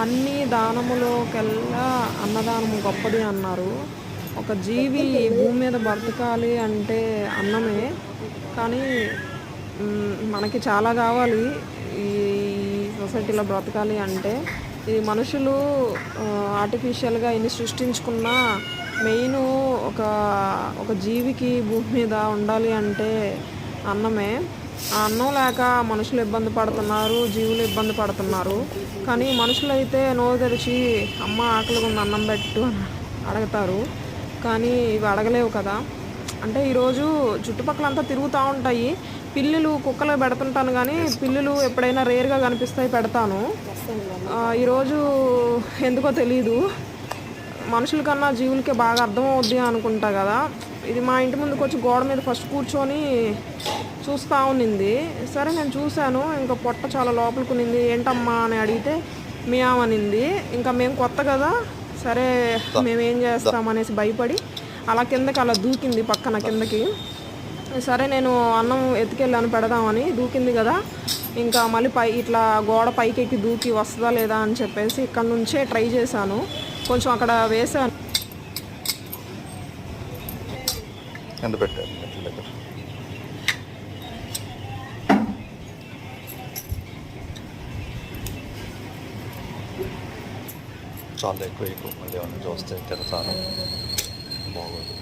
అన్ని దానములోకెల్లా అన్నదానము గొప్పది అన్నారు. ఒక జీవి భూమి మీద బ్రతకాలి అంటే అన్నమే. కానీ మనకి చాలా కావాలి ఈ సొసైటీలో బ్రతకాలి అంటే. ఈ మనుషులు ఆర్టిఫిషియల్గా ఇన్ని సృష్టించుకున్న మెయిన్ ఒక ఒక జీవికి భూమి మీద ఉండాలి అంటే అన్నమే. ఆ అన్నం లేక మనుషులు ఇబ్బంది పడుతున్నారు, జీవులు ఇబ్బంది పడుతున్నారు. కానీ మనుషులైతే నోరు తెరిచి అమ్మ ఆకలిగా ఉంది అన్నం పెట్టు అని అడుగుతారు. కానీ ఇవి అడగలేవు కదా. అంటే ఈరోజు చుట్టుపక్కలంతా తిరుగుతూ ఉంటాయి. పిల్లులు కుక్కలు పెడుతుంటాను కానీ పిల్లులు ఎప్పుడైనా రేర్గా కనిపిస్తాయి, పెడతాను. ఈరోజు ఎందుకో తెలీదు, మనుషుల కన్నా జీవులకే బాగా అర్థమవుద్ది అనుకుంటా కదా. ఇది మా ఇంటి ముందుకు వచ్చి గోడ మీద ఫస్ట్ కూర్చొని చూస్తూ ఉన్నింది. సరే నేను చూశాను, ఇంకా పొట్ట చాలా లోపలికి ఉన్నింది. ఏంటమ్మా అని అడిగితే మియావ్ అనింది. ఇంకా మేము కొత్త కదా, సరే మేమేం చేస్తామనేసి భయపడి అలా కిందకి అలా దూకింది పక్కన కిందకి. సరే నేను అన్నం ఎత్తుకెళ్ళాను పెడదామని, దూకింది కదా. ఇంకా మళ్ళీ ఇట్లా గోడ పైకెక్కి దూకి వస్తుందా లేదా అని చెప్పేసి ఇక్కడ నుంచే ట్రై చేశాను. కొంచెం అక్కడ వేసాను. చాలా ఎక్కువ మళ్ళీ ఏమన్నా చూస్తే తిడతాను, బాగోదు.